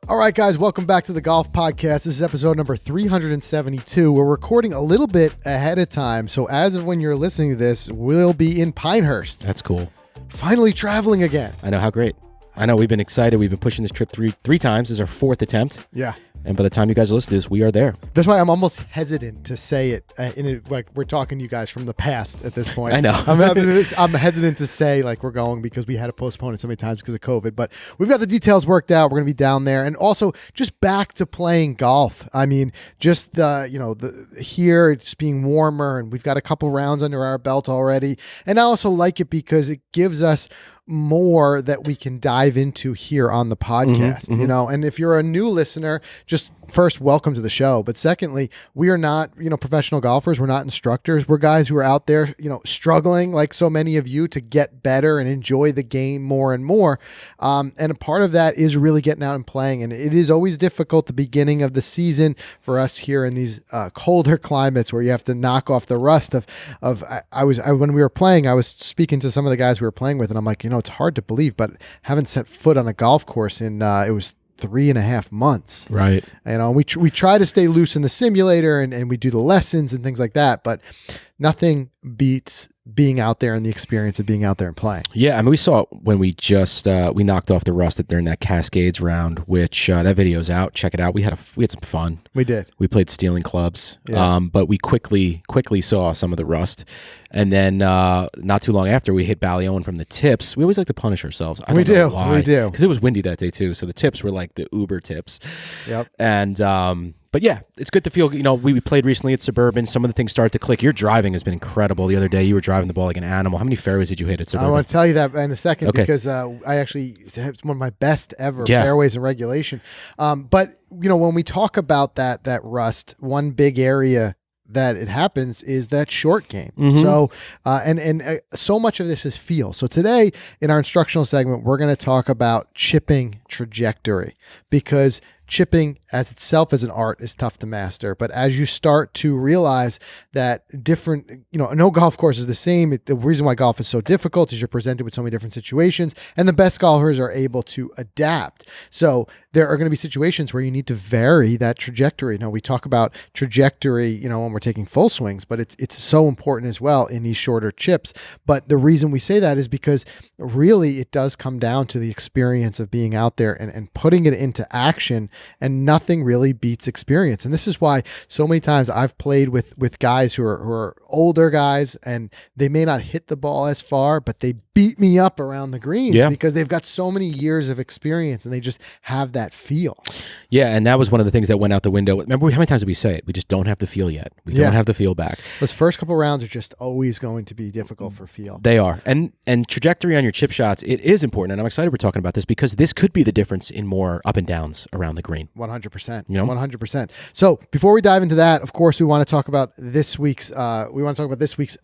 All right, guys, welcome back to the Golf Podcast. This is episode number 372. We're recording a little bit ahead of time, so as of when you're listening to this, we'll be in Pinehurst. That's cool. Finally traveling again. I know, how great. I know, we've been excited. We've been pushing this trip three times. This is our fourth attempt. Yeah. And by the time you guys listen to this, we are there. That's why I'm almost hesitant to say it. Like we're talking to you guys from the past at this point. I know. I'm hesitant to say like we're going because we had to postpone it so many times because of COVID. But we've got the details worked out. We're going to be down there, and also just back to playing golf. I mean, just the here it's being warmer, and we've got a couple rounds under our belt already. And I also like it because it gives us more that we can dive into here on the podcast, and if you're a new listener, just first, welcome to the show. But secondly, we are not, professional golfers. We're not instructors. We're guys who are out there, struggling like so many of you to get better and enjoy the game more and more. And a part of that is really getting out and playing. And it is always difficult the beginning of the season for us here in these colder climates where you have to knock off the rust of when we were playing, I was speaking to some of the guys we were playing with, and I'm like, it's hard to believe, but haven't set foot on a golf course in it was 3.5 months. Right. We try to stay loose in the simulator and we do the lessons and things like that, but nothing beats being out there and the experience of being out there and playing. Yeah, I mean, we saw it when we just we knocked off the rust during that Cascades round, which that video's out. Check it out. We had some fun. We did. We played stealing clubs, yeah. But we quickly saw some of the rust, and then not too long after we hit Ballyowen from the tips. We always like to punish ourselves. I don't know why. We do, because it was windy that day too. So the tips were like the Uber tips. Yep. And but yeah, it's good to feel, we played recently at Suburban. Some of the things start to click. Your driving has been incrable. The other day, you were driving the ball like an animal. How many fairways did you hit at Suburban? I want to tell you that in a second, okay. Because I actually have one of my best ever fairways in regulation. But, when we talk about that rust, one big area that it happens is that short game. Mm-hmm. So, and so much of this is feel. So today in our instructional segment, we're going to talk about chipping trajectory, because chipping as itself as an art is tough to master. But as you start to realize that different, no golf course is the same. The reason why golf is so difficult is you're presented with so many different situations, and the best golfers are able to adapt. So there are going to be situations where you need to vary that trajectory. Now we talk about trajectory, when we're taking full swings, but it's so important as well in these shorter chips. But the reason we say that is because really it does come down to the experience of being out there and putting it into action. And nothing really beats experience. And this is why so many times I've played with guys who are older guys, and they may not hit the ball as far, but they beat me up around the greens because they've got so many years of experience and they just have that feel. Yeah, and that was one of the things that went out the window. Remember how many times did we say it? We just don't have the feel yet. We don't have the feel back. Those first couple rounds are just always going to be difficult for feel. They are. And trajectory on your chip shots, it is important. And I'm excited we're talking about this because this could be the difference in more up and downs around the green. 100%. 100%. So before we dive into that, of course, we want to talk about this week's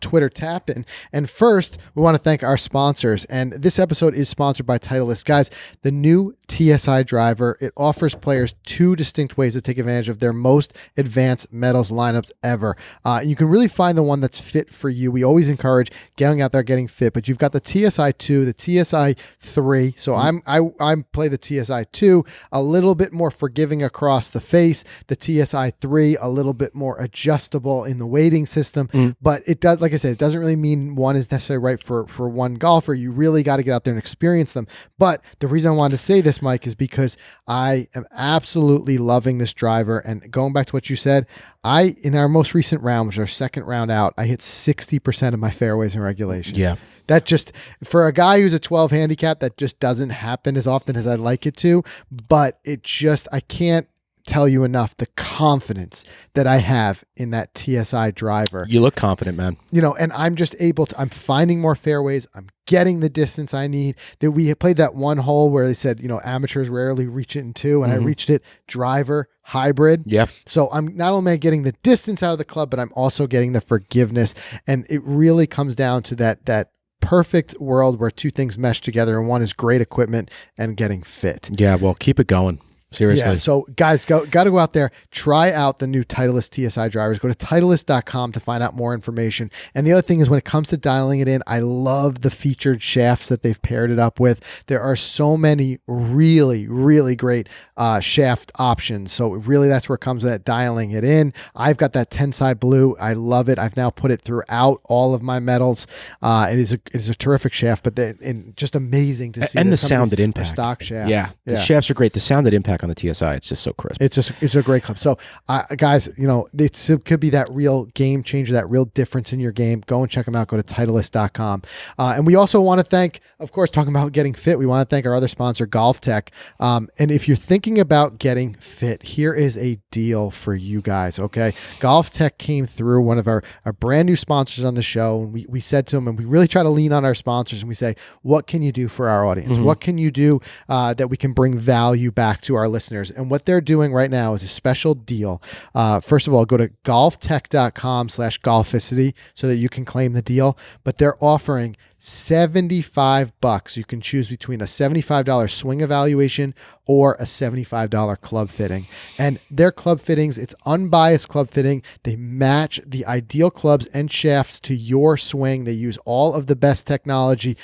Twitter tap-in. And first, we want to thank our sponsors. And this episode is sponsored by Titleist. Guys, the new TSI driver, it offers players two distinct ways to take advantage of their most advanced metals lineups ever. You can really find the one that's fit for you. We always encourage getting out there, getting fit, but you've got the TSI 2, the TSI 3. So I play the TSI 2, a little bit more forgiving across the face. The TSI 3, a little bit more adjustable in the weighting system. But it does, like I said, it doesn't really mean one is necessarily right for one golfer. You really got to get out there and experience them. But the reason I wanted to say this, Mike, is because I am absolutely loving this driver. And going back to what you said, in our most recent round, which is our second round out, I hit 60% of my fairways in regulation. Yeah. That just, for a guy who's a 12 handicap, that just doesn't happen as often as I'd like it to. But I can't tell you enough the confidence that I have in that TSI driver. You look confident, man. And I'm just I'm finding more fairways. I'm getting the distance I need. That we played that one hole where they said, amateurs rarely reach it in two, and I reached it driver hybrid. Yeah. So I'm not only getting the distance out of the club, but I'm also getting the forgiveness. And it really comes down to that perfect world where two things mesh together, and one is great equipment and getting fit. Yeah, well, keep it going. Seriously. Yeah, so guys, got to go out there, try out the new Titleist TSI drivers. Go to Titleist.com to find out more information. And the other thing is, when it comes to dialing it in, I love the featured shafts that they've paired it up with. There are so many really, really great shaft options. So really, that's where it comes with that dialing it in. I've got that Tensai Blue. I love it. I've now put it throughout all of my metals. It is a terrific shaft, but and just amazing to see. And the sound at impact. Stock shafts. Yeah, the shafts are great. The sound at impact on the TSI, it's just so crisp. It's a great club. So guys, it could be that real game changer, that real difference in your game. Go and check them out. Go to Titleist.com. And we also want to thank, of course, talking about getting fit, we want to thank our other sponsor, Golf Tech. And if you're thinking about getting fit, here is a deal for you guys. Okay. Golf Tech came through, one of our brand new sponsors on the show. And we said to them, and we really try to lean on our sponsors, and we say, what can you do for our audience? What can you do that we can bring value back to our listeners? And what they're doing right now is a special deal. First of all, go to golftech.com/golficity so that you can claim the deal. But they're offering $75. You can choose between a $75 swing evaluation or a $75 club fitting. And their club fittings, it's unbiased club fitting. They match the ideal clubs and shafts to your swing. They use all of the best technology,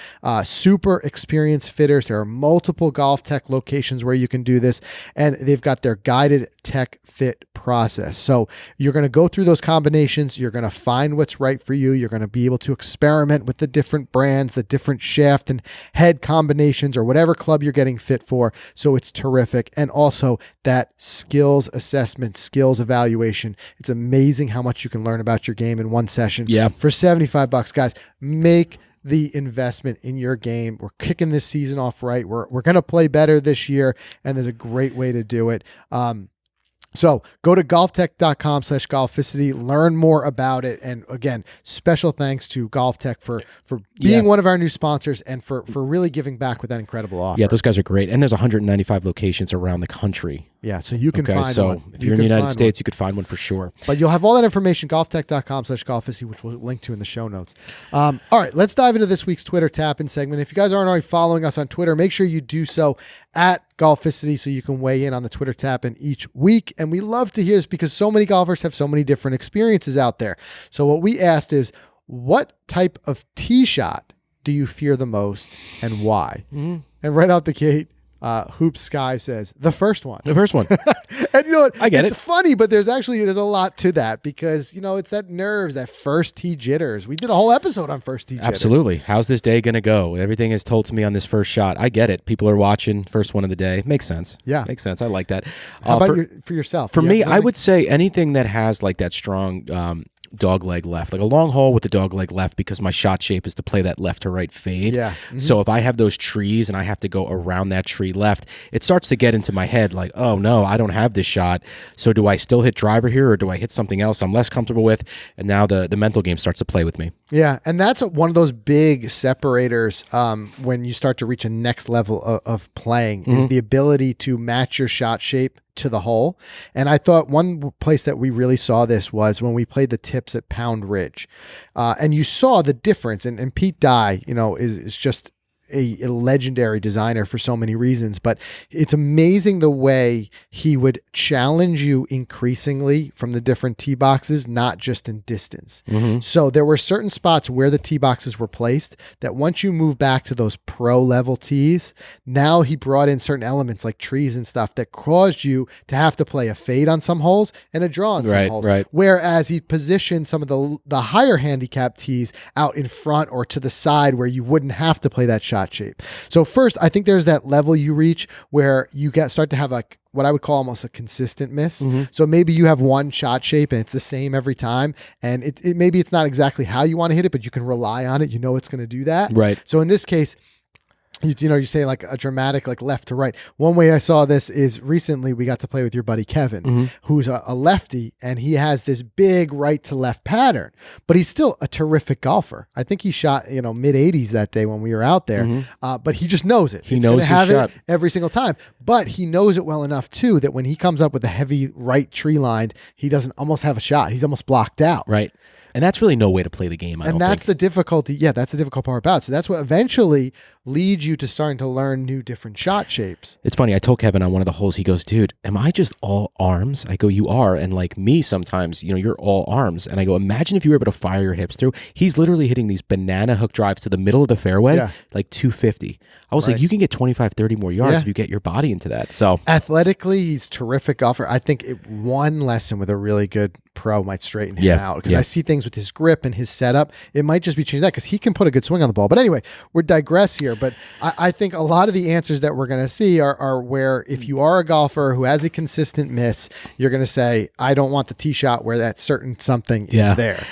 super experienced fitters. There are multiple Golf Tech locations where you can do this, and they've got their guided tech fit process. So you're going to go through those combinations. You're going to find what's right for you. You're going to be able to experiment with the different brands, the different shaft and head combinations, or whatever club you're getting fit for. So it's terrific. And also that skills assessment, skills evaluation. It's amazing how much you can learn about your game in one session. Yeah. For $75, guys, make the investment in your game. We're kicking this season off right. We're going to play better this year, and there's a great way to do it. So go to golftech.com/golficity, learn more about it. And again, special thanks to Golf Tech for being one of our new sponsors and for really giving back with that incredible offer. Yeah, those guys are great. And there's 195 locations around the country. Yeah, so you can find one. If you're in the United States, you could find one for sure. But you'll have all that information, golftech.com/golficity, which we'll link to in the show notes. All right, let's dive into this week's Twitter tap-in segment. If you guys aren't already following us on Twitter, make sure you do so at Golficity so you can weigh in on the Twitter tap-in each week. And we love to hear this because so many golfers have so many different experiences out there. So what we asked is, what type of tee shot do you fear the most and why? And right out the gate, Hoop Sky says the first one. The first one. And you know what? I get it's funny, but there's a lot to that because, it's that nerves, that first tee jitters. We did a whole episode on first tee jitters. Absolutely. How's this day going to go? Everything is told to me on this first shot. I get it. People are watching first one of the day. Makes sense. Yeah. Makes sense. I like that. How about for yourself? For me, I would say anything that has like that strong dog leg left, like a long hole with the dog leg left, because my shot shape is to play that left to right fade. Yeah. So if I have those trees and I have to go around that tree left, it starts to get into my head like, oh no, I don't have this shot. So do I still hit driver here, or do I hit something else I'm less comfortable with? And now the mental game starts to play with me. Yeah, and that's one of those big separators when you start to reach a next level of playing, is the ability to match your shot shape to the hole. And I thought one place that we really saw this was when we played the tips at Pound Ridge. And you saw the difference. And Pete Dye, is just a legendary designer for so many reasons, but it's amazing the way he would challenge you increasingly from the different tee boxes, not just in distance. So there were certain spots where the tee boxes were placed that once you move back to those pro level tees, now he brought in certain elements like trees and stuff that caused you to have to play a fade on some holes and a draw on some holes. Right. Whereas he positioned some of the higher handicap tees out in front or to the side where you wouldn't have to play that shot shape. So first, I think there's that level you reach where you start to have like what I would call almost a consistent miss. So maybe you have one shot shape and it's the same every time, and it maybe it's not exactly how you want to hit it, but you can rely on it. It's going to do that. Right. So in this case, you say like a dramatic, like left to right. One way I saw this is recently we got to play with your buddy Kevin, who's a lefty, and he has this big right to left pattern, but he's still a terrific golfer. I think he shot, mid 80s that day when we were out there, but he just knows it. He knows his shot it every single time, but he knows it well enough too that when he comes up with a heavy right tree line, he doesn't almost have a shot. He's almost blocked out. Right. And that's really no way to play the game, I And don't that's think. the difficulty. Yeah, that's the difficult part about it. So that's what eventually leads you to starting to learn new different shot shapes. It's funny. I told Kevin on one of the holes, he goes, dude, am I just all arms? I go, you are. And like me sometimes, you're all arms. And I go, imagine if you were able to fire your hips through. He's literally hitting these banana hook drives to the middle of the fairway, like 250. I was like, you can get 25, 30 more yards if you get your body into that. So athletically, he's a terrific golfer. I think one lesson with a really good pro might straighten him out, because I see things with his grip and his setup. It might just be changed that, because he can put a good swing on the ball. But anyway, we're digress here. But I think a lot of the answers that we're going to see are where, if you are a golfer who has a consistent miss, you're going to say, I don't want the tee shot where that certain something is there.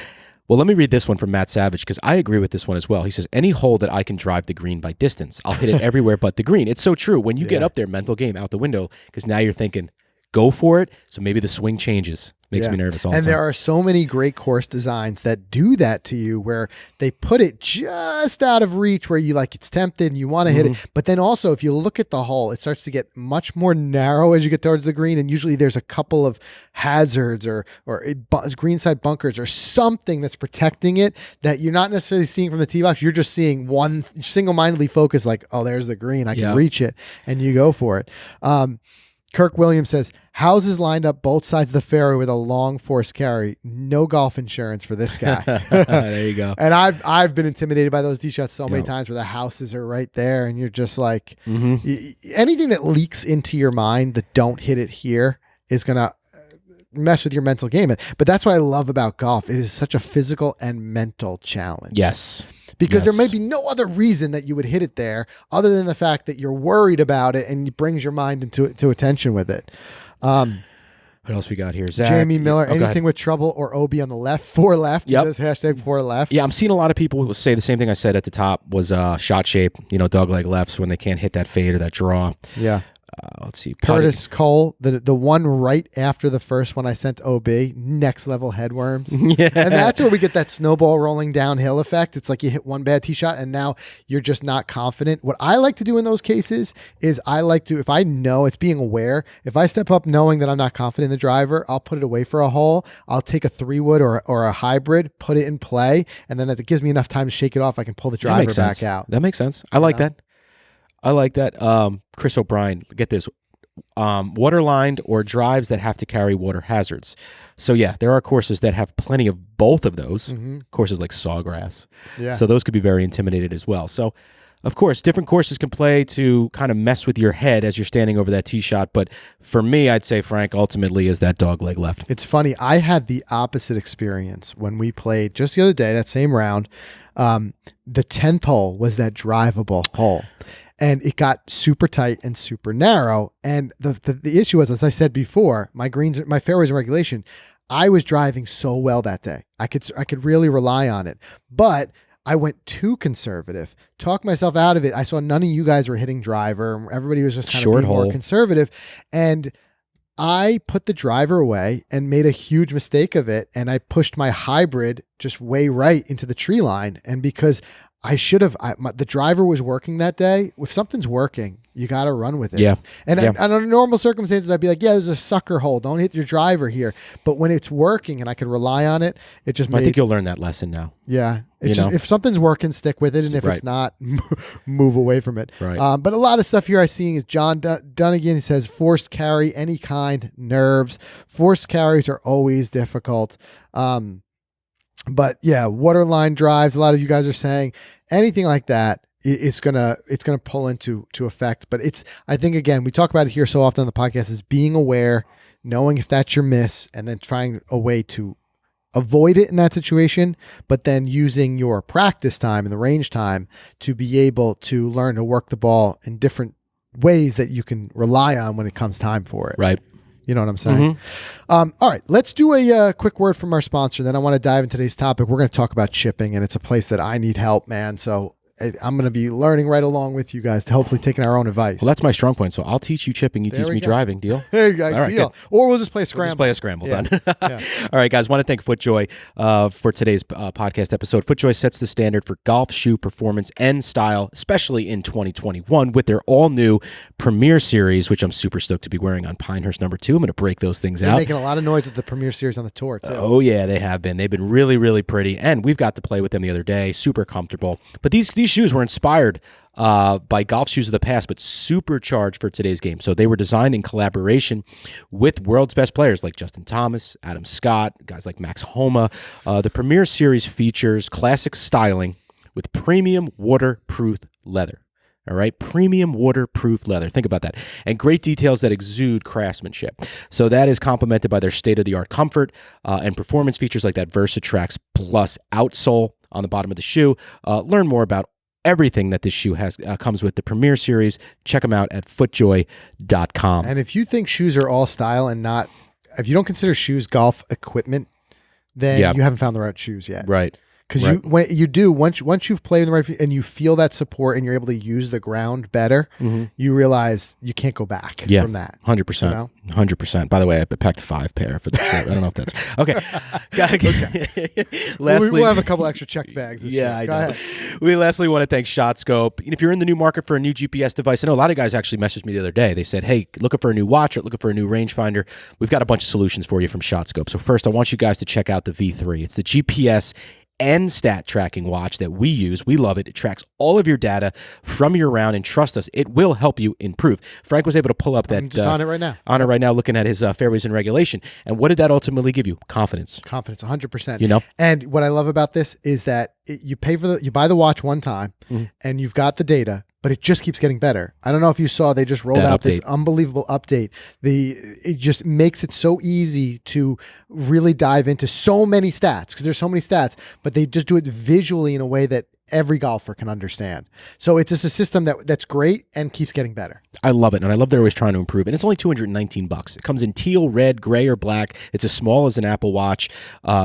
Well, let me read this one from Matt Savage, because I agree with this one as well. He says, any hole that I can drive the green by distance, I'll hit it everywhere but the green. It's so true. When you get up there, mental game out the window, because now you're thinking, go for it. So maybe the swing changes. Makes me nervous all the time. And there are so many great course designs that do that to you, where they put it just out of reach, where you like, it's tempted and you want to hit it. But then also, if you look at the hole, it starts to get much more narrow as you get towards the green. And usually there's a couple of hazards or greenside bunkers or something that's protecting it that you're not necessarily seeing from the tee box. You're just seeing one single-mindedly focused, like, oh, there's the green. I can reach it. And you go for it. Kirk Williams says, houses lined up both sides of the fairway with a long force carry. No golf insurance for this guy. There you go. And I've been intimidated by those tee shots so many times, where the houses are right there and you're just like, anything that leaks into your mind that don't hit it here is going to mess with your mental game. But that's what I love about golf. It is such a physical and mental challenge. Yes. Because there may be no other reason that you would hit it there other than the fact that you're worried about it, and it brings your mind into attention with it. What else we got here? Zach, Jamie Miller, anything with trouble or OB on the left, for left. Yep. He says hashtag for left. Yeah, I'm seeing a lot of people say the same thing I said at the top was shot shape, dogleg lefts when they can't hit that fade or that draw. Yeah. Let's see. Curtis Cole, the one right after the first one I sent OB, next level headworms. Yeah. And that's where we get that snowball rolling downhill effect. It's like you hit one bad tee shot and now you're just not confident. What I like to do in those cases is I like to, if I know, it's being aware, if I step up knowing that I'm not confident in the driver, I'll put it away for a hole. I'll take a 3-wood or a hybrid, put it in play, and then it gives me enough time to shake it off. I can pull the driver back out. That makes sense. I like that. I like that. Chris O'Brien, get this. Water lined or drives that have to carry water hazards. So yeah, there are courses that have plenty of both of those. Courses like Sawgrass. Yeah. So those could be very intimidated as well. So of course, different courses can play to kind of mess with your head as you're standing over that tee shot. But for me, I'd say, Frank, ultimately is that dog leg left. It's funny. I had the opposite experience when we played just the other day, that same round. The 10th hole was that drivable hole. And it got super tight and super narrow. And the issue was, as I said before, my fairways in regulation, I was driving so well that day. I could really rely on it. But I went too conservative, talked myself out of it. I saw none of you guys were hitting driver. Everybody was just kind of being more conservative. And I put the driver away and made a huge mistake of it. And I pushed my hybrid just way right into the tree line. And because I should have, the driver was working that day. If something's working, you got to run with it. Yeah. And under normal circumstances, I'd be like, yeah, there's a sucker hole. Don't hit your driver here. But when it's working and I could rely on it, it just I think you'll learn that lesson now. Yeah. If something's working, stick with it. And if it's not, move away from it. Right. But a lot of stuff here I'm seeing is John Dunnigan. He says, forced carry, any kind, nerves. Forced carries are always difficult. But yeah, waterline drives, a lot of you guys are saying anything like that, it's gonna pull into effect. But I think, again, we talk about it here so often on the podcast, is being aware, knowing if that's your miss, and then trying a way to avoid it in that situation, but then using your practice time and the range time to be able to learn to work the ball in different ways that you can rely on when it comes time for it. Right. You know what I'm saying? All right, let's do a quick word from our sponsor. Then I want to dive into today's topic. We're going to talk about chipping, and it's a place that I need help, man. So I'm going to be learning right along with you guys to hopefully taking our own advice. Well, that's my strong point. So I'll teach you chipping. You teach me driving. Deal? There you go. All right, Deal. good. Or we'll just play a scramble. We'll just play a scramble. Yeah. Done. Yeah. All right, guys. Want to thank FootJoy for today's podcast episode. FootJoy sets the standard for golf shoe performance and style, especially in 2021 with their all-new Premier Series, which I'm super stoked to be wearing on Pinehurst number 2. I'm going to break those things They're out. making a lot of noise with the Premier Series on the tour, too. Oh, yeah, they have been. They've been really, really pretty, and we've got to play with them the other day. Super comfortable. But these shoes were inspired by golf shoes of the past, but supercharged for today's game. So they were designed in collaboration with world's best players like Justin Thomas, Adam Scott, guys like Max Homa. The Premier Series features classic styling with premium waterproof leather. All right, premium waterproof leather. Think about that. And great details that exude craftsmanship. So that is complemented by their state-of-the-art comfort and performance features like that Versatrax Plus outsole on the bottom of the shoe. Learn more about everything that this shoe has comes with the Premier Series. Check them out at footjoy.com. And if you think shoes are all style and not, if you don't consider shoes golf equipment, then you haven't found the right shoes yet. Right. Because once you've played in the right and you feel that support and you're able to use the ground better, you realize you can't go back from that. 100%. You know? 100%. By the way, I packed 5 pair for the shirt. I don't know if that's okay. Lastly, we'll have a couple extra checked bags this year. I know. We lastly want to thank ShotScope. If you're in the new market for a new GPS device, I know a lot of guys actually messaged me the other day. They said, hey, looking for a new watch or looking for a new rangefinder. We've got a bunch of solutions for you from ShotScope. So first, I want you guys to check out the V3. It's the GPS and stat tracking watch that we use. We love it. It tracks all of your data from your round, and trust us, it will help you improve. Frank was able to pull up that. I'm just on it right now. Looking at his fairways and regulation. And what did that ultimately give you? Confidence. 100%. You know? And what I love about this is that you buy the watch one time and you've got the data, but it just keeps getting better. I don't know if you saw, they just rolled out this unbelievable update. It just makes it so easy to really dive into so many stats because there's so many stats, but they just do it visually in a way that every golfer can understand. So it's just a system that's great and keeps getting better. I love it. And I love they're always trying to improve. And it's only $219. It comes in teal, red, gray, or black. It's as small as an Apple Watch.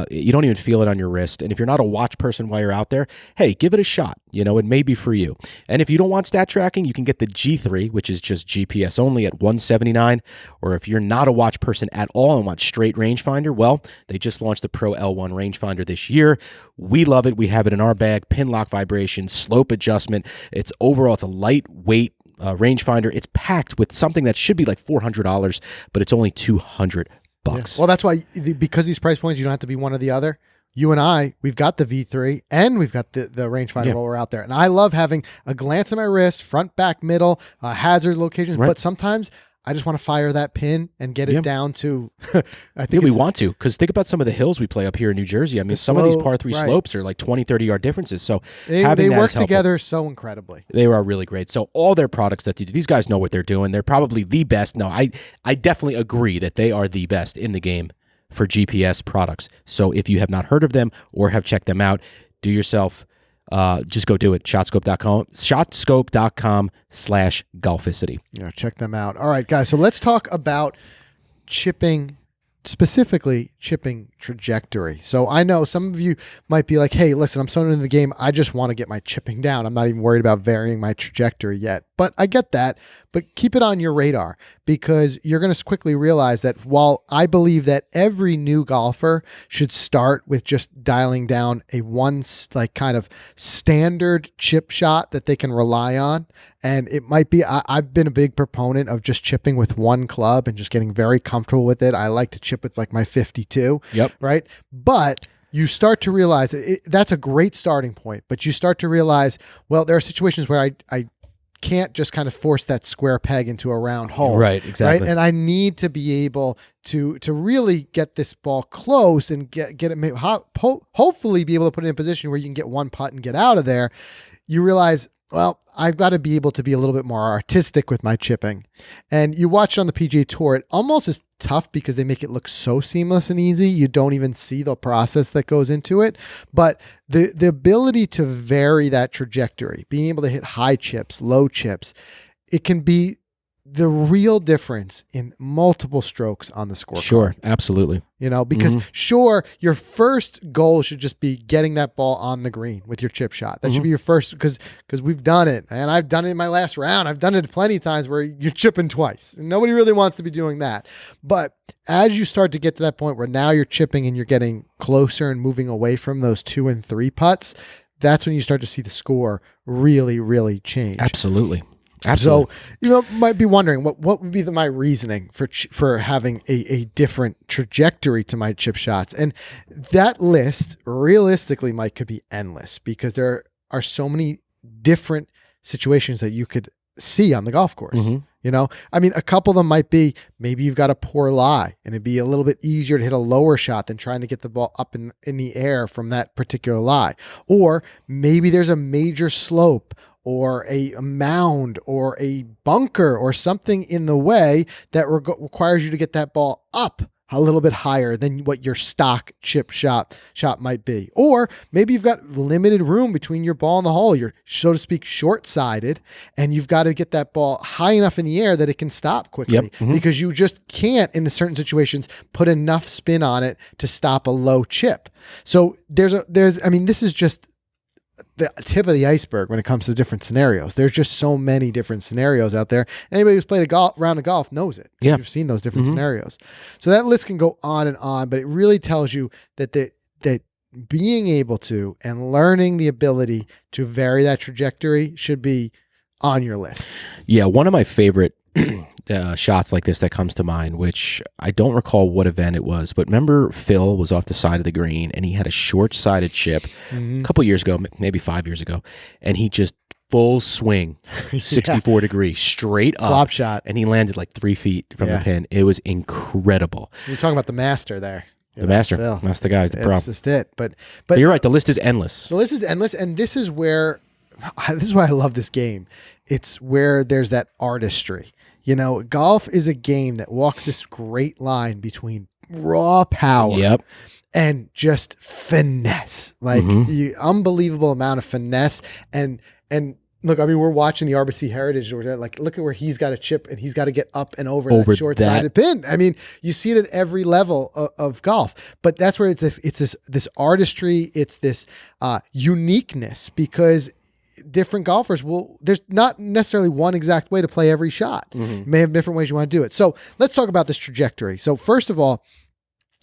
You don't even feel it on your wrist. And if you're not a watch person while you're out there, hey, give it a shot. You know, it may be for you. And if you don't want stat tracking, you can get the G3, which is just GPS only at $179. Or if you're not a watch person at all and want straight rangefinder, well, they just launched the Pro L1 Rangefinder this year. We love it. We have it in our bag. Pin lock vibration, slope adjustment. It's a lightweight rangefinder. It's packed with something that should be like $400, but it's only $200. Yeah. Well, that's why, because these price points, you don't have to be one or the other. You and I, we've got the V3 and we've got the rangefinder while we're out there. And I love having a glance at my wrist, front, back, middle, hazard locations. Right. But sometimes I just want to fire that pin and get it down to, I think we want to, because think about some of the hills we play up here in New Jersey. I mean, some of these par 3 slopes are like 20, 30 yard differences. So they work together so incredibly. They are really great. So all their products that these guys know what they're doing. They're probably the best. No, I definitely agree that they are the best in the game for GPS products. So if you have not heard of them or have checked them out, do yourself, just go do it. Shotscope.com/Golficity. Yeah, check them out. All right, guys. So let's talk about chipping, specifically chipping trajectory. So I know some of you might be like, hey, listen, I'm so into the game. I just want to get my chipping down. I'm not even worried about varying my trajectory yet. But I get that. But keep it on your radar because you're going to quickly realize that while I believe that every new golfer should start with just dialing down a kind of standard chip shot that they can rely on. And it might be, I've been a big proponent of just chipping with one club and just getting very comfortable with it. I like to chip with like my 52. Yep. Right. But you start to realize that's a great starting point, but you start to realize, well, there are situations where I can't just kind of force that square peg into a round hole. Right, exactly. Right? And I need to be able to really get this ball close and get it, hopefully be able to put it in a position where you can get one putt and get out of there. You realize, well, I've got to be able to be a little bit more artistic with my chipping. And you watch on the PGA Tour, it almost is tough because they make it look so seamless and easy. You don't even see the process that goes into it. But the ability to vary that trajectory, being able to hit high chips, low chips, it can be the real difference in multiple strokes on the scorecard. Sure, absolutely. Because sure, your first goal should just be getting that ball on the green with your chip shot. That should be your first, because we've done it, and I've done it in my last round. I've done it plenty of times where you're chipping twice, and nobody really wants to be doing that. But as you start to get to that point where now you're chipping and you're getting closer and moving away from those 2 and 3 putts, that's when you start to see the score really, really change. Absolutely. So might be wondering what would be my reasoning for having a different trajectory to my chip shots, and that list realistically could be endless, because there are so many different situations that you could see on the golf course. A couple of them might be, maybe you've got a poor lie and it'd be a little bit easier to hit a lower shot than trying to get the ball up in the air from that particular lie. Or maybe there's a major slope or a mound or a bunker or something in the way that requires you to get that ball up a little bit higher than what your stock chip shot might be. Or maybe you've got limited room between your ball and the hole. You're, so to speak, short-sided, and you've got to get that ball high enough in the air that it can stop quickly, because you just can't, in certain situations, put enough spin on it to stop a low chip. So this is just the tip of the iceberg when it comes to different scenarios. There's just so many different scenarios out there. Anybody who's played a round of golf knows it. Yeah. You've seen those different scenarios. So that list can go on and on, but it really tells you that that being able to and learning the ability to vary that trajectory should be on your list. Yeah, one of my favorite shots like this that comes to mind, which I don't recall what event it was, but remember Phil was off the side of the green and he had a short-sided chip a couple years ago, maybe 5 years ago, and he just full swing, 64 degrees, straight up. Flop shot. And he landed like 3 feet from the pin. It was incredible. You're talking about the master there. The master. Phil. That's the guy. The pro. That's just it. But you're right. The list is endless. The list is endless, and this is why I love this game. It's where there's that artistry. Golf is a game that walks this great line between raw power and just finesse, the unbelievable amount of finesse. And look, we're watching the RBC Heritage. Look at where he's got a chip and he's got to get up and over that short-sided pin. You see it at every level of golf, but that's where it's this artistry. It's this uniqueness, because different golfers there's not necessarily one exact way to play every shot. You may have different ways you want to do it. So let's talk about this trajectory. So first of all,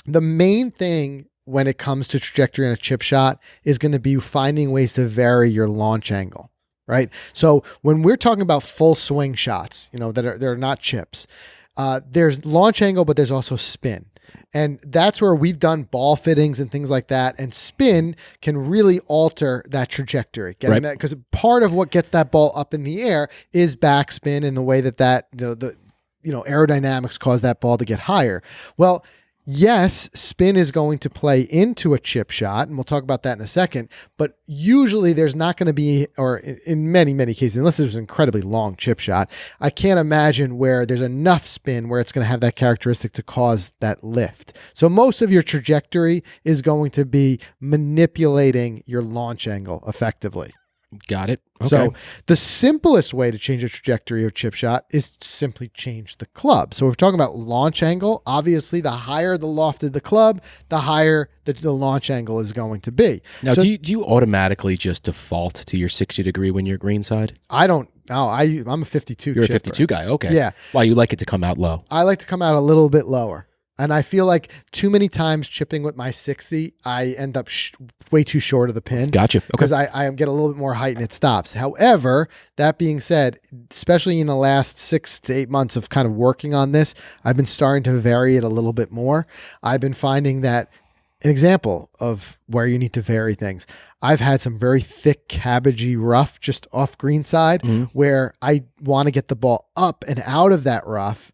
the main thing when it comes to trajectory on a chip shot is going to be finding ways to vary your launch angle, right? So when we're talking about full swing shots, that are not chips, there's launch angle, but there's also spin. And that's where we've done ball fittings and things like that. And spin can really alter that trajectory. Because part of what gets that ball up in the air is backspin, and the way that the aerodynamics cause that ball to get higher. Well, yes, spin is going to play into a chip shot, and we'll talk about that in a second, but usually there's not going to be, or in many, many cases, unless there's an incredibly long chip shot, I can't imagine where there's enough spin where it's going to have that characteristic to cause that lift. So most of your trajectory is going to be manipulating your launch angle effectively. Got it. Okay. So the simplest way to change the trajectory of chip shot is simply change the club. So if we're talking about launch angle, obviously the higher the loft of the club, the higher the launch angle is going to be. Now, do you automatically just default to your 60 degree when you're greenside? I don't. No, I'm a 52 You're chipper. A 52 guy. Okay. Yeah. Why, you like it to come out low? I like to come out a little bit lower. And I feel like too many times chipping with my 60, I end up way too short of the pin. Gotcha. Okay. Because I get a little bit more height and it stops. However, that being said, especially in the last 6 to 8 months of kind of working on this, I've been starting to vary it a little bit more. I've been finding that an example of where you need to vary things. I've had some very thick cabbagey rough just off greenside where I want to get the ball up and out of that rough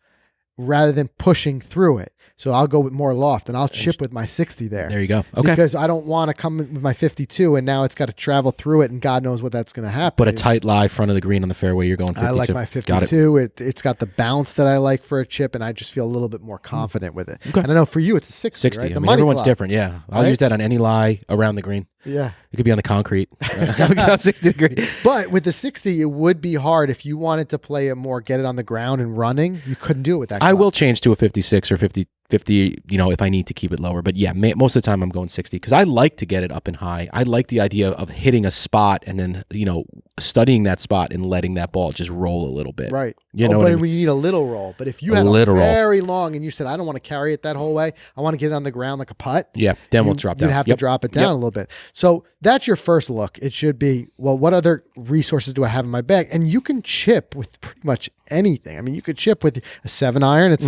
rather than pushing through it. So I'll go with more loft and I'll chip with my 60 there. There you go. Okay. Because I don't want to come with my 52 and now it's got to travel through it and God knows what that's going to happen. But a tight lie front of the green on the fairway, you're going 52. I like my 52. It's got the bounce that I like for a chip, and I just feel a little bit more confident with it. Okay. And I know for you it's a 60, right? Everyone's different. Yeah. I'll use that on any lie around the green. Yeah. It could be on the concrete. 60 degree. But with the 60, it would be hard if you wanted to play it more, get it on the ground and running. You couldn't do it with that club. I will change to a 56 or 50, if I need to keep it lower. But yeah, most of the time I'm going 60 because I like to get it up and high. I like the idea of hitting a spot and then, studying that spot and letting that ball just roll a little bit. Right. But what I mean? You need a little roll. But if you had a very long and you said, I don't want to carry it that whole way, I want to get it on the ground like a putt. Yeah, then we'll drop down. You'd have to drop it down a little bit. So that's your first look. It should be, well, what other resources do I have in my bag? And you can chip with pretty much anything. I mean, you could chip with a 7-iron. It's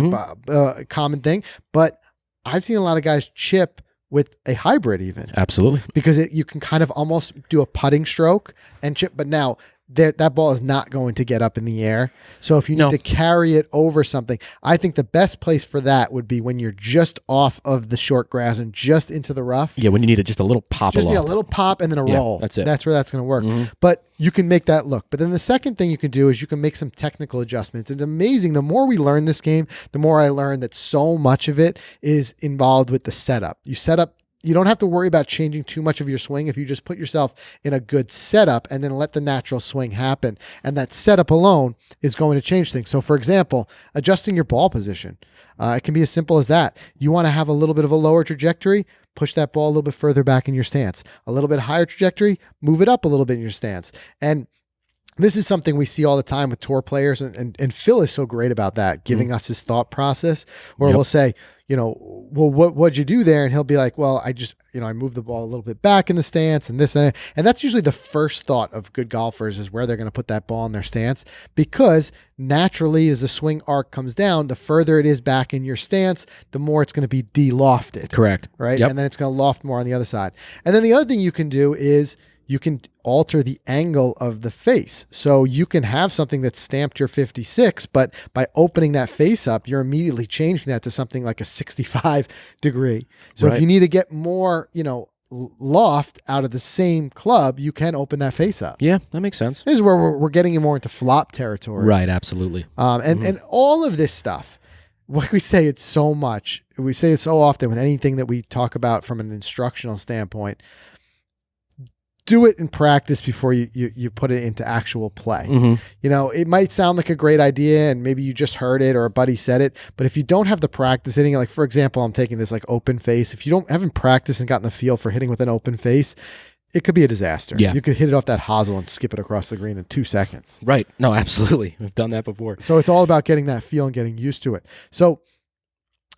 a common thing. But I've seen a lot of guys chip with a hybrid even. Absolutely. Because you can kind of almost do a putting stroke and chip. But now that ball is not going to get up in the air. So if you need to carry it over something, I think the best place for that would be when you're just off of the short grass and just into the rough. Yeah, when you need just a little pop. Just a little pop and then a roll. That's it. That's where that's going to work. But you can make that look. But then the second thing you can do is you can make some technical adjustments. It's amazing. The more we learn this game, the more I learn that so much of it is involved with the setup. You don't have to worry about changing too much of your swing if you just put yourself in a good setup and then let the natural swing happen. And that setup alone is going to change things. So, for example, adjusting your ball position. It can be as simple as that. You want to have a little bit of a lower trajectory, push that ball a little bit further back in your stance. A little bit higher trajectory, move it up a little bit in your stance. And this is something we see all the time with tour players, and Phil is so great about that, giving us his thought process, where we'll say, well, what'd you do there? And he'll be like, well, I just, I moved the ball a little bit back in the stance and this and that. And that's usually the first thought of good golfers is where they're going to put that ball in their stance, because naturally as the swing arc comes down, the further it is back in your stance, the more it's going to be de-lofted. Correct. Right. Yep. And then it's going to loft more on the other side. And then the other thing you can do is you can alter the angle of the face. So you can have something that's stamped your 56, but by opening that face up, you're immediately changing that to something like a 65 degree. So if you need to get more, loft out of the same club, you can open that face up. Yeah, that makes sense. This is where we're getting more into flop territory. Right, absolutely. And all of this stuff, like we say it so much, we say it so often with anything that we talk about from an instructional standpoint, do it in practice before you put it into actual play. It might sound like a great idea and maybe you just heard it or a buddy said it, but if you don't have the practice hitting it, like for example, I'm taking this like open face. If you haven't practiced and gotten the feel for hitting with an open face, it could be a disaster. Yeah. You could hit it off that hosel and skip it across the green in 2 seconds. Right. No, absolutely. We've done that before. So it's all about getting that feel and getting used to it. So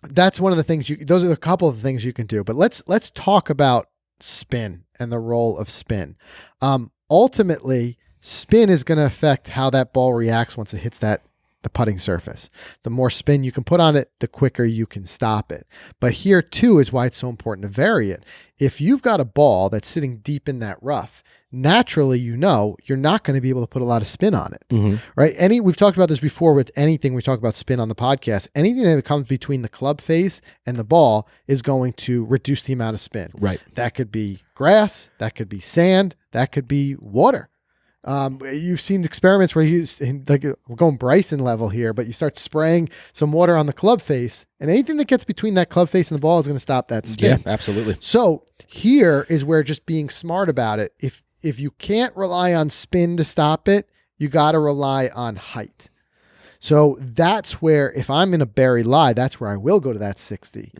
that's one of the things those are a couple of the things you can do, but let's talk about spin and the role of spin. Ultimately, spin is going to affect how that ball reacts once it hits the putting surface. The more spin you can put on it, the quicker you can stop it. But here too is why it's so important to vary it. If you've got a ball that's sitting deep in that rough, naturally, you're not going to be able to put a lot of spin on it, right? We've talked about this before with anything we talk about spin on the podcast. Anything that comes between the club face and the ball is going to reduce the amount of spin. Right. That could be grass, that could be sand, that could be water. You've seen experiments where we're going Bryson level here, but you start spraying some water on the club face, and anything that gets between that club face and the ball is going to stop that spin. Yeah, absolutely. So here is where just being smart about it. If you can't rely on spin to stop it, you got to rely on height. So that's where, if I'm in a bury lie, that's where I will go to that 60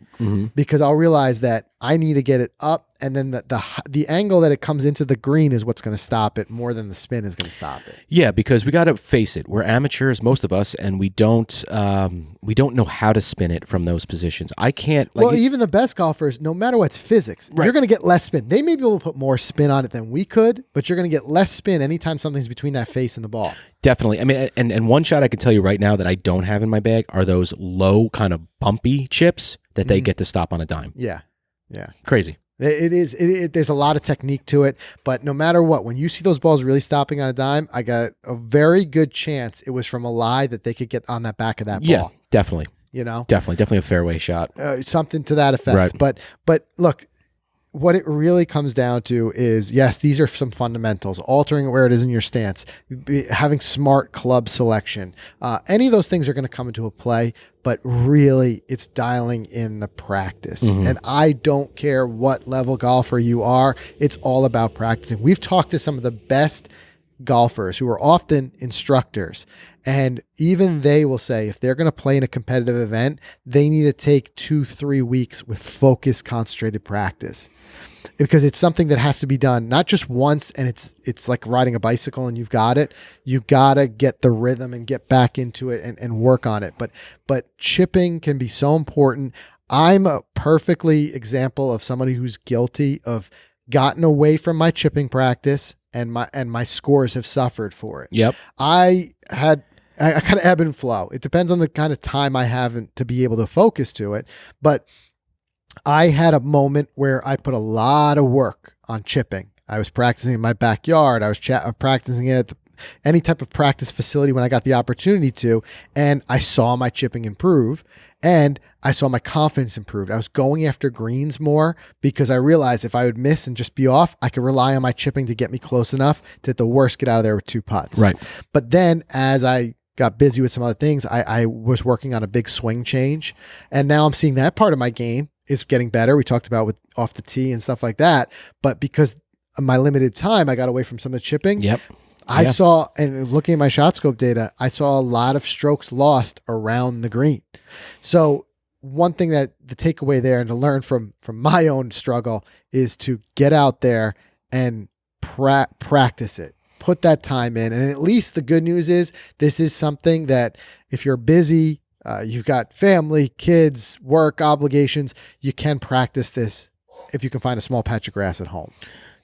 because I'll realize that I need to get it up, and then the angle that it comes into the green is what's going to stop it more than the spin is going to stop it. Yeah, because we got to face it. We're amateurs, most of us, and we don't know how to spin it from those positions. I can't. Even the best golfers, no matter what's physics, you're going to get less spin. They may be able to put more spin on it than we could, but you're going to get less spin anytime something's between that face and the ball. Definitely. I mean, and one shot I can tell you right now that I don't have in my bag are those low kind of bumpy chips that they get to stop on a dime. Yeah. Crazy. It is. There's a lot of technique to it, but no matter what, when you see those balls really stopping on a dime, I got a very good chance it was from a lie that they could get on that back of that ball. Yeah, definitely. Definitely a fairway shot. Something to that effect. Right. But look, what it really comes down to is, yes, these are some fundamentals, altering where it is in your stance, having smart club selection. Any of those things are going to come into a play, but really it's dialing in the practice. And I don't care what level golfer you are. It's all about practicing. We've talked to some of the best golfers who are often instructors, and even they will say if they're going to play in a competitive event, they need to take 2-3 weeks with focused, concentrated practice, because it's something that has to be done not just once, and it's like riding a bicycle and you've got it. You got to get the rhythm and get back into it and work on it. But chipping can be so important. I'm a perfectly example of somebody who's guilty of gotten away from my chipping practice, and my scores have suffered for it. Yep. I kind of ebb and flow. It depends on the kind of time I have to be able to focus to it. But I had a moment where I put a lot of work on chipping. I was practicing in my backyard. I was practicing it at any type of practice facility when I got the opportunity to, and I saw my chipping improve, and I saw my confidence improve. I was going after greens more because I realized if I would miss and just be off, I could rely on my chipping to get me close enough to at the worst get out of there with 2 putts. Right. But then as I got busy with some other things, I was working on a big swing change, and now I'm seeing that part of my game is getting better. We talked about with off the tee and stuff like that. But because of my limited time, I got away from some of the chipping. Yep. I saw, and looking at my shot scope data, I saw a lot of strokes lost around the green. So one thing that the takeaway there and to learn from my own struggle is to get out there and practice it. Put that time in. And at least the good news is this is something that if you're busy, you've got family, kids, work obligations, you can practice this if you can find a small patch of grass at home.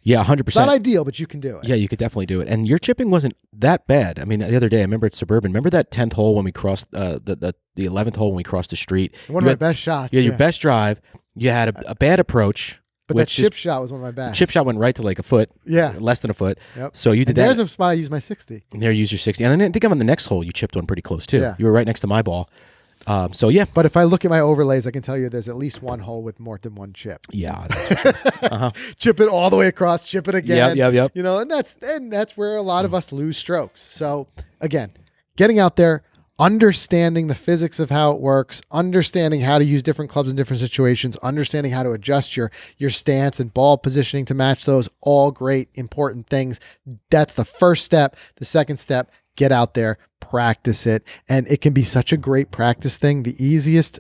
Yeah, 100%. It's not ideal, but you can do it. Yeah, you could definitely do it. And your chipping wasn't that bad. I mean, the other day, I remember at Suburban, remember that 10th hole when we crossed, the 11th hole when we crossed the street? One of my best shots. Yeah, your best drive. You had a bad approach. But that chip shot was one of my best. Chip shot went right to like a foot. Yeah. Less than a foot. Yep. So you did that. There's a spot I used my 60. There you used your 60. And I think on the next hole, you chipped one pretty close too. Yeah. You were right next to my ball. So yeah. But if I look at my overlays, I can tell you there's at least one hole with more than one chip. Yeah, that's for sure. Chip it all the way across, chip it again. Yep. You know, and that's where a lot of us lose strokes. So again, getting out there, understanding the physics of how it works, understanding how to use different clubs in different situations, understanding how to adjust your stance and ball positioning to match those, all great, important things. That's the first step. The second step, get out there, practice it. And it can be such a great practice thing. The easiest,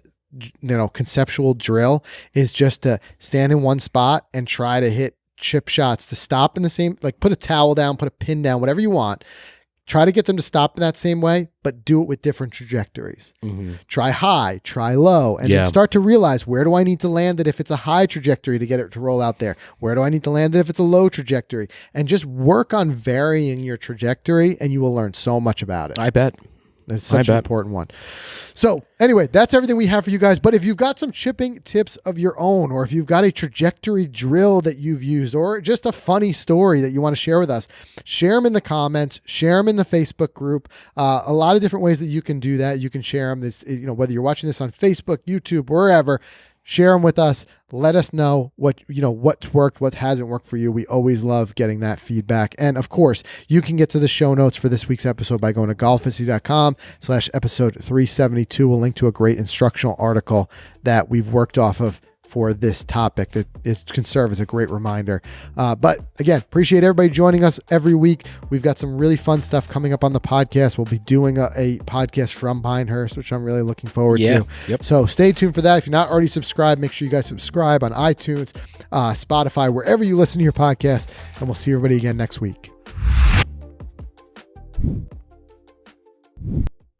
conceptual drill is just to stand in one spot and try to hit chip shots to stop in the same, like put a towel down, put a pin down, whatever you want. Try to get them to stop in that same way, but do it with different trajectories. Mm-hmm. Try high, try low, and then start to realize, where do I need to land it if it's a high trajectory to get it to roll out there? Where do I need to land it if it's a low trajectory? And just work on varying your trajectory, and you will learn so much about it. I bet. It's such an important one. So anyway, that's everything we have for you guys. But if you've got some chipping tips of your own, or if you've got a trajectory drill that you've used, or just a funny story that you want to share with us, share them in the comments, share them in the Facebook group. A lot of different ways that you can do that. You can share them, whether you're watching this on Facebook, YouTube, wherever. Share them with us. Let us know what's worked, what hasn't worked for you. We always love getting that feedback. And of course, you can get to the show notes for this week's episode by going to golficity.com/episode 372. We'll link to a great instructional article that we've worked off of for this topic that can serve as a great reminder. But again, appreciate everybody joining us every week. We've got some really fun stuff coming up on the podcast. We'll be doing a podcast from Pinehurst, which I'm really looking forward to. Yep. So stay tuned for that. If you're not already subscribed, make sure you guys subscribe on iTunes, Spotify, wherever you listen to your podcast, and we'll see everybody again next week.